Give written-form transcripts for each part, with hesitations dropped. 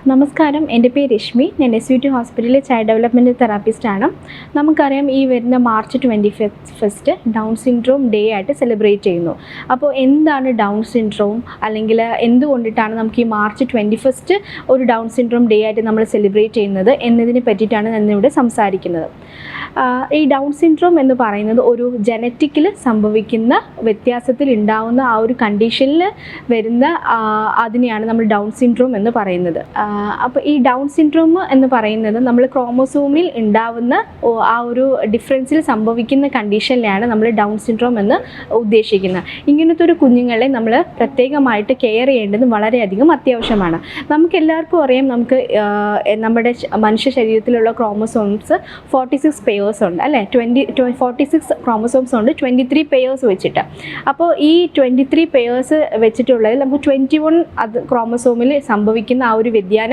നമസ്കാരം, എൻ്റെ പേര് രശ്മി. ഞാൻ SVT ഹോസ്പിറ്റലിലെ ചൈൽഡ് ഡെവലപ്മെൻറ്റ് തെറാപ്പിസ്റ്റാണ്. നമുക്കറിയാം ഈ വരുന്ന മാർച്ച് 25 ഡൗൺ സിൻഡ്രോം ഡേ ആയിട്ട് സെലിബ്രേറ്റ് ചെയ്യുന്നു. അപ്പോൾ എന്താണ് ഡൗൺ സിൻഡ്രോം, അല്ലെങ്കിൽ എന്തുകൊണ്ടിട്ടാണ് നമുക്ക് ഈ മാർച്ച് 21 ഒരു ഡൗൺ സിൻഡ്രോം ഡേ ആയിട്ട് നമ്മൾ സെലിബ്രേറ്റ് ചെയ്യുന്നത് എന്നതിനെ പറ്റിയിട്ടാണ് ഞാൻ ഇവിടെ സംസാരിക്കുന്നത്. ഈ ഡൗൺ സിൻഡ്രോം എന്ന് പറയുന്നത് ഒരു ജനറ്റിക്കിൽ സംഭവിക്കുന്ന വ്യത്യാസത്തിൽ ഉണ്ടാകുന്ന ആ ഒരു കണ്ടീഷനിൽ വരുന്ന അതിനെയാണ് നമ്മൾ ഡൗൺ സിൻഡ്രോം എന്ന് പറയുന്നത്. അപ്പോൾ ഈ ഡൗൺ സിൻഡ്രോം എന്ന് പറയുന്നത് നമ്മൾ ക്രോമോസോമിൽ ഉണ്ടാവുന്ന ആ ഒരു ഡിഫറൻസിൽ സംഭവിക്കുന്ന കണ്ടീഷനിലാണ് നമ്മൾ ഡൗൺ സിൻഡ്രോം എന്ന് ഉദ്ദേശിക്കുന്നത്. ഇങ്ങനത്തെ ഒരു കുഞ്ഞുങ്ങളെ നമ്മൾ പ്രത്യേകമായിട്ട് കെയർ ചെയ്യേണ്ടത് വളരെയധികം അത്യാവശ്യമാണ്. നമുക്കെല്ലാവർക്കും അറിയാം, നമുക്ക് നമ്മുടെ മനുഷ്യ ശരീരത്തിലുള്ള ക്രോമോസോംസ് 46 പെയേഴ്സ് ഉണ്ട് അല്ലേ. 46 ക്രോമോസോംസ് ഉണ്ട്, 23 പെയേഴ്സ് വെച്ചിട്ട്. അപ്പോൾ ഈ 23 പെയേഴ്സ് വെച്ചിട്ടുള്ളതിൽ നമുക്ക് 21 അത് ക്രോമോസോമിൽ സംഭവിക്കുന്ന ആ ഒരു വ്യത്യാസം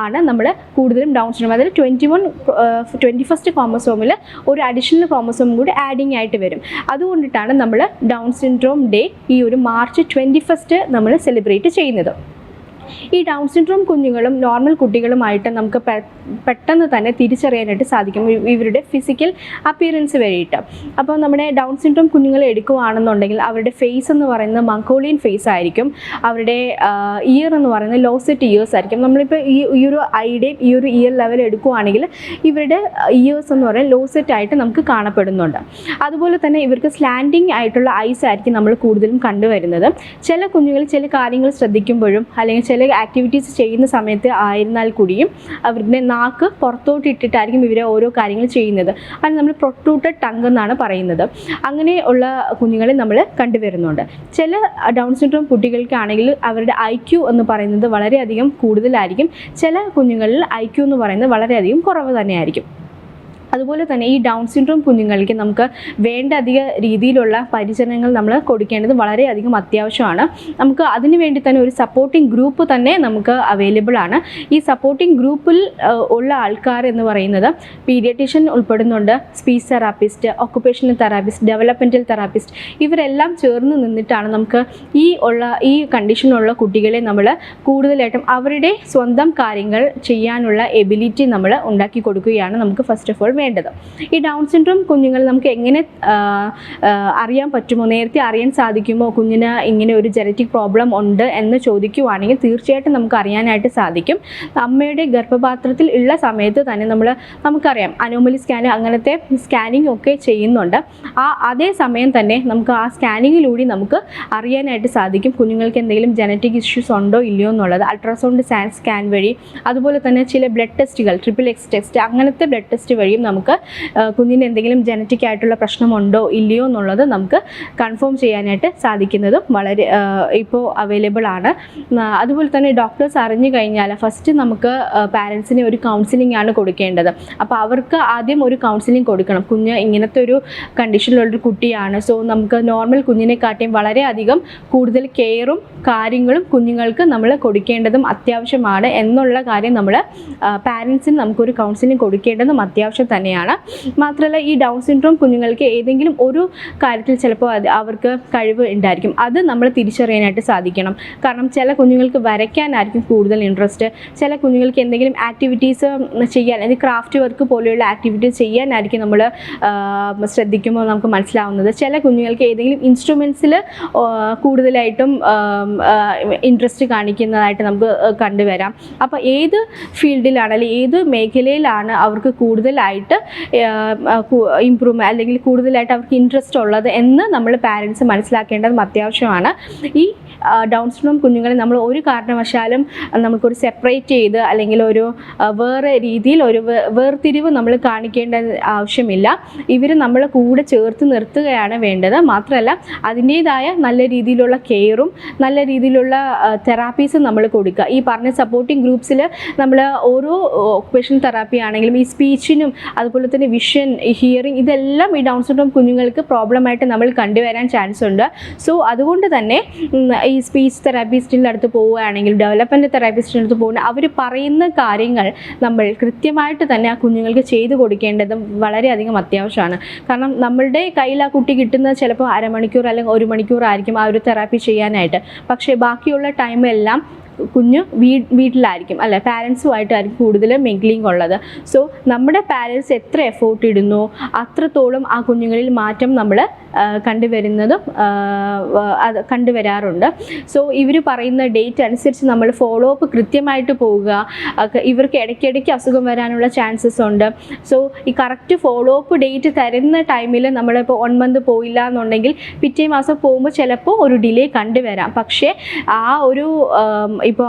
ആണ് നമ്മൾ കൂടുതലും ഡൗൺ സിൻഡ്രോം. അതായത് 21st ക്രോമോസോമിൽ ഒരു അഡീഷണൽ ക്രോമോസോം കൂടി ആഡിങ് ആയിട്ട് വരും. അതുകൊണ്ടിട്ടാണ് നമ്മൾ ഡൗൺ സിൻഡ്രോം ഡേ ഈ ഒരു മാർച്ച് 21 നമ്മൾ സെലിബ്രേറ്റ് ചെയ്യുന്നത്. ഈ ഡൗൺ സിൻഡ്രോം കുഞ്ഞുങ്ങളും നോർമൽ കുട്ടികളുമായിട്ട് നമുക്ക് പെട്ടെന്ന് തന്നെ തിരിച്ചറിയാനായിട്ട് സാധിക്കും, ഇവരുടെ ഫിസിക്കൽ അപ്പിയറൻസ് വഴിയിട്ട്. അപ്പോൾ നമ്മുടെ ഡൗൺ സിൻഡ്രോം കുഞ്ഞുങ്ങളെ എടുക്കുകയാണെന്നുണ്ടെങ്കിൽ അവരുടെ ഫേസ് എന്ന് പറയുന്നത് മംഗോളിയൻ ഫേസ് ആയിരിക്കും. അവരുടെ ഇയർ എന്ന് പറയുന്നത് ലോസെറ്റ് ഇയേഴ്സ് ആയിരിക്കും. നമ്മളിപ്പോൾ ഈ ഒരു ഐയുടെയും ഈ ഒരു ഇയർ ലെവൽ എടുക്കുകയാണെങ്കിൽ ഇവരുടെ ഇയേഴ്സ് എന്ന് പറയുന്നത് ലോസെറ്റ് ആയിട്ട് നമുക്ക് കാണപ്പെടുന്നുണ്ട്. അതുപോലെ തന്നെ ഇവർക്ക് സ്ലാൻഡിങ് ആയിട്ടുള്ള ഐസ് ആയിരിക്കും നമ്മൾ കൂടുതലും കണ്ടുവരുന്നത്. ചില കുഞ്ഞുങ്ങൾ ചില കാര്യങ്ങൾ ശ്രദ്ധിക്കുമ്പോഴും അല്ലെങ്കിൽ ചില ആക്ടിവിറ്റീസ് ചെയ്യുന്ന സമയത്ത് ആയിരുന്നാൽ കൂടിയും അവരുടെ നാക്ക് പുറത്തോട്ട് ഇട്ടിട്ടായിരിക്കും ഇവരെ ഓരോ കാര്യങ്ങൾ ചെയ്യുന്നത്. അത് നമ്മൾ പ്രൊട്രൂട്ടഡ് ടങ് എന്നാണ് പറയുന്നത്. അങ്ങനെയുള്ള കുഞ്ഞുങ്ങളെ നമ്മൾ കണ്ടുവരുന്നുണ്ട്. ചില ഡൗൺ സിൻഡ്രോം കുട്ടികൾക്കാണെങ്കിൽ അവരുടെ IQ എന്ന് പറയുന്നത് വളരെയധികം കൂടുതലായിരിക്കും. ചില കുഞ്ഞുങ്ങളിൽ IQ എന്ന് പറയുന്നത് വളരെയധികം കുറവ് തന്നെയായിരിക്കും. അതുപോലെ തന്നെ ഈ ഡൗൺ സിൻഡ്രോം കുഞ്ഞുങ്ങൾക്ക് നമുക്ക് വേണ്ട അധിക രീതിയിലുള്ള പരിചരണങ്ങൾ നമ്മൾ കൊടുക്കേണ്ടത് വളരെയധികം അത്യാവശ്യമാണ്. നമുക്ക് അതിന് വേണ്ടി തന്നെ ഒരു സപ്പോർട്ടിംഗ് ഗ്രൂപ്പ് തന്നെ നമുക്ക് അവൈലബിൾ ആണ്. ഈ സപ്പോർട്ടിംഗ് ഗ്രൂപ്പിൽ ഉള്ള ആൾക്കാർ എന്ന് പറയുന്നത് പീഡിയാട്രീഷ്യൻ ഉൾപ്പെടുന്നുണ്ട്, speech therapist, occupational therapist, developmental therapist. ഇവരെല്ലാം ചേർന്ന് നിന്നിട്ടാണ് നമുക്ക് ഈ കണ്ടീഷനുള്ള കുട്ടികളെ നമ്മൾ കൂടുതലായിട്ടും അവരുടെ സ്വന്തം കാര്യങ്ങൾ ചെയ്യാനുള്ള എബിലിറ്റി നമ്മൾ ഉണ്ടാക്കി കൊടുക്കുകയാണ് നമുക്ക് ഫസ്റ്റ് ഓഫ് ഓൾ വേണ്ടത്. ഈ ഡൗൺ സിൻഡ്രോം കുഞ്ഞുങ്ങൾ നമുക്ക് എങ്ങനെ അറിയാൻ പറ്റുമോ, നേരത്തെ അറിയാൻ സാധിക്കുമോ കുഞ്ഞിന് ഇങ്ങനെ ഒരു ജനറ്റിക് പ്രോബ്ലം ഉണ്ട് എന്ന് ചോദിക്കുവാണെങ്കിൽ തീർച്ചയായിട്ടും നമുക്ക് അറിയാനായിട്ട് സാധിക്കും. അമ്മയുടെ ഗർഭപാത്രത്തിൽ ഉള്ള സമയത്ത് തന്നെ നമുക്കറിയാം അനോമലി സ്കാൻ അങ്ങനത്തെ സ്കാനിങ് ഒക്കെ ചെയ്യുന്നുണ്ട്. അതേ സമയം തന്നെ നമുക്ക് ആ സ്കാനിങ്ങിലൂടെ നമുക്ക് അറിയാനായിട്ട് സാധിക്കും കുഞ്ഞുങ്ങൾക്ക് എന്തെങ്കിലും ജനറ്റിക് ഇഷ്യൂസ് ഉണ്ടോ ഇല്ലയോ എന്നുള്ളത്. അൾട്രാസൗണ്ട് സ്കാൻ വഴി, അതുപോലെ തന്നെ ചില ബ്ലഡ് ടെസ്റ്റുകൾ, XXX ടെസ്റ്റ്, അങ്ങനത്തെ ബ്ലഡ് ടെസ്റ്റ് വഴിയും നമുക്ക് കുഞ്ഞിന് എന്തെങ്കിലും ജനറ്റിക് ആയിട്ടുള്ള പ്രശ്നമുണ്ടോ ഇല്ലയോ എന്നുള്ളത് നമുക്ക് കൺഫേം ചെയ്യാനായിട്ട് സാധിക്കുന്നതും വളരെ ഇപ്പോൾ അവൈലബിൾ ആണ്. അതുപോലെ തന്നെ ഡോക്ടേഴ്സ് അറിഞ്ഞു കഴിഞ്ഞാൽ ഫസ്റ്റ് നമുക്ക് പാരൻസിന് ഒരു കൗൺസിലിംഗ് ആണ് കൊടുക്കേണ്ടത്. അപ്പോൾ അവർക്ക് ആദ്യം ഒരു കൗൺസിലിംഗ് കൊടുക്കണം. കുഞ്ഞ് ഇങ്ങനത്തെ ഒരു കണ്ടീഷനിലുള്ളൊരു കുട്ടിയാണ്, സോ നമുക്ക് നോർമൽ കുഞ്ഞിനെക്കാട്ടിയും വളരെയധികം കൂടുതൽ കെയറും കാര്യങ്ങളും കുഞ്ഞുങ്ങൾക്ക് നമ്മൾ കൊടുക്കേണ്ടതും അത്യാവശ്യമാണ് എന്നുള്ള കാര്യം നമ്മൾ പാരൻസിന് നമുക്കൊരു കൗൺസിലിംഗ് കൊടുക്കേണ്ടതും അത്യാവശ്യം തന്നെയാണ്. മാത്രമല്ല ഈ ഡൗൺ സിൻഡ്രോം കുഞ്ഞുങ്ങൾക്ക് ഏതെങ്കിലും ഒരു കാര്യത്തിൽ ചിലപ്പോൾ അവർക്ക് കഴിവ് ഉണ്ടായിരിക്കും, അത് നമ്മൾ തിരിച്ചറിയാനായിട്ട് സാധിക്കണം. കാരണം ചില കുഞ്ഞുങ്ങൾക്ക് വരയ്ക്കാനായിരിക്കും കൂടുതൽ ഇൻട്രസ്റ്റ്, ചില കുഞ്ഞുങ്ങൾക്ക് എന്തെങ്കിലും ആക്ടിവിറ്റീസ് ചെയ്യാൻ, അല്ലെങ്കിൽ ക്രാഫ്റ്റ് വർക്ക് പോലെയുള്ള ആക്ടിവിറ്റീസ് ചെയ്യാനായിരിക്കും നമ്മൾ ശ്രദ്ധിക്കുമ്പോൾ നമുക്ക് മനസ്സിലാവുന്നത്. ചില കുഞ്ഞുങ്ങൾക്ക് ഏതെങ്കിലും ഇൻസ്ട്രുമെൻറ്റ്സിൽ കൂടുതലായിട്ടും ഇൻട്രസ്റ്റ് കാണിക്കുന്നതായിട്ട് നമുക്ക് കണ്ടുവരാം. അപ്പോൾ ഏത് ഫീൽഡിലാണ് അല്ലെങ്കിൽ ഏത് മേഖലയിലാണ് അവർക്ക് കൂടുതലായിട്ട് ഇമ്പ്രൂവ്മെൻറ്റ് അല്ലെങ്കിൽ കൂടുതലായിട്ട് അവർക്ക് ഇൻട്രസ്റ്റ് ഉള്ളത് എന്ന് നമ്മൾ പാരൻസ് മനസ്സിലാക്കേണ്ടതും അത്യാവശ്യമാണ്. ഈ ഡൗൺ സിൻഡ്രോം കുഞ്ഞുങ്ങളെ നമ്മൾ ഒരു കാരണവശാലും നമുക്കൊരു സെപ്പറേറ്റ് ചെയ്ത് അല്ലെങ്കിൽ ഒരു വേറെ രീതിയിൽ ഒരു വേർതിരിവ് നമ്മൾ കാണിക്കേണ്ട ആവശ്യമില്ല. ഇവർ നമ്മൾ കൂടെ ചേർത്ത് നിർത്തുകയാണ് വേണ്ടത്. മാത്രമല്ല അതിൻ്റേതായ നല്ല രീതിയിലുള്ള കെയറും നല്ല രീതിയിലുള്ള തെറാപ്പീസും നമ്മൾ കൊടുക്കുക. ഈ പറഞ്ഞ സപ്പോർട്ടിംഗ് ഗ്രൂപ്പ്സിൽ നമ്മൾ ഓരോ ഒക്കുപേഷണൽ തെറാപ്പി ആണെങ്കിലും ഈ സ്പീച്ചിനും അതുപോലെ തന്നെ വിഷൻ, ഹിയറിംഗ്, ഇതെല്ലാം ഈ ഡൗൺ സിൻഡ്രോം കുഞ്ഞുങ്ങൾക്ക് പ്രോബ്ലമായിട്ട് നമ്മൾ കണ്ടുവരാൻ ചാൻസ് ഉണ്ട്. സോ അതുകൊണ്ട് തന്നെ ഈ സ്പീച്ച് തെറാപ്പിസ്റ്റിൻ്റെ അടുത്ത് പോവുകയാണെങ്കിൽ, ഡെവലപ്മെൻറ്റ് തെറാപ്പിസ്റ്റിൻ്റെ അടുത്ത് പോകുകയാണെങ്കിൽ അവർ പറയുന്ന കാര്യങ്ങൾ നമ്മൾ കൃത്യമായിട്ട് തന്നെ ആ കുഞ്ഞുങ്ങൾക്ക് ചെയ്തു കൊടുക്കേണ്ടതും വളരെയധികം അത്യാവശ്യമാണ്. കാരണം നമ്മളുടെ കയ്യിൽ ആ കുട്ടി കിട്ടുന്നത് ചിലപ്പോൾ അരമണിക്കൂർ അല്ലെങ്കിൽ 1 മണിക്കൂർ ആയിരിക്കും ആ ഒരു തെറാപ്പി ചെയ്യാനായിട്ട്. പക്ഷേ ബാക്കിയുള്ള ടൈമെല്ലാം കുഞ്ഞ് വീട്ടിലായിരിക്കും അല്ലെ, പാരൻസുമായിട്ടായിരിക്കും കൂടുതൽ മിംഗ്ലിംഗ് ഉള്ളത്. സോ നമ്മുടെ പാരൻസ് എത്ര എഫോർട്ട് ഇടുന്നു അത്രത്തോളം ആ കുഞ്ഞുങ്ങളിൽ മാറ്റം നമ്മൾ കണ്ടുവരാറുണ്ട്. സോ ഇവർ പറയുന്ന ഡേറ്റ് അനുസരിച്ച് നമ്മൾ ഫോളോ അപ്പ് കൃത്യമായിട്ട് പോവുക. ഇവർക്ക് ഇടയ്ക്കിടയ്ക്ക് അസുഖം വരാനുള്ള ചാൻസസ് ഉണ്ട്. സോ ഈ കറക്റ്റ് ഫോളോ അപ്പ് ഡേറ്റ് തരുന്ന ടൈമിൽ നമ്മളിപ്പോൾ 1 മന്ത് പോയില്ല എന്നുണ്ടെങ്കിൽ പിറ്റേ മാസം പോകുമ്പോൾ ചിലപ്പോൾ ഒരു ഡിലേ കണ്ടുവരാം. പക്ഷേ ആ ഒരു ഇപ്പോൾ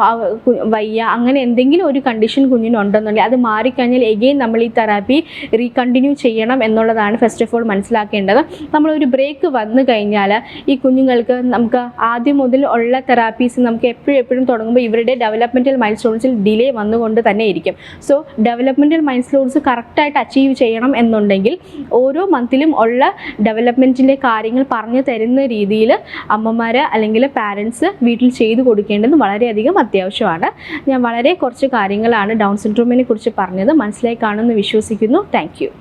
വയ്യ അങ്ങനെ എന്തെങ്കിലും ഒരു കണ്ടീഷൻ കുഞ്ഞിനുണ്ടെന്നുണ്ടെങ്കിൽ അത് മാറിക്കഴിഞ്ഞാൽ എഗെയിൻ നമ്മൾ ഈ തെറാപ്പി റീകണ്ടിന്യൂ ചെയ്യണം എന്നുള്ളതാണ് ഫസ്റ്റ് ഓഫ് ഓൾ മനസ്സിലാക്കേണ്ടത്. നമ്മളൊരു ബ്രേക്ക് വന്നു കഴിഞ്ഞാൽ ഈ കുഞ്ഞുങ്ങൾക്ക് നമുക്ക് ആദ്യം മുതൽ ഉള്ള തെറാപ്പീസ് നമുക്ക് എപ്പോഴും തുടങ്ങുമ്പോൾ ഇവരുടെ ഡെവലപ്മെൻറ്റൽ മൈൽ സ്റ്റോൺസിൽ ഡിലേ വന്നുകൊണ്ട് തന്നെ ഇരിക്കും. സോ ഡെവലപ്മെൻറ്റൽ മൈൽ സ്റ്റോൺസ് കറക്റ്റായിട്ട് അച്ചീവ് ചെയ്യണം എന്നുണ്ടെങ്കിൽ ഓരോ മന്തിലും ഉള്ള ഡെവലപ്മെൻറ്റിൻ്റെ കാര്യങ്ങൾ പറഞ്ഞു തരുന്ന രീതിയിൽ അമ്മമാർ അല്ലെങ്കിൽ പാരൻസ് വീട്ടിൽ ചെയ്തു കൊടുക്കേണ്ടത് വളരെയധികം അത്യാവശ്യമാണ്. ഞാൻ വളരെ കുറച്ച് കാര്യങ്ങളാണ് ഡൗൺ സിൻഡ്രോമിനെ കുറിച്ച് പറഞ്ഞത്. മനസ്സിലായി കാണുമെന്ന് വിശ്വസിക്കുന്നു. Thank you.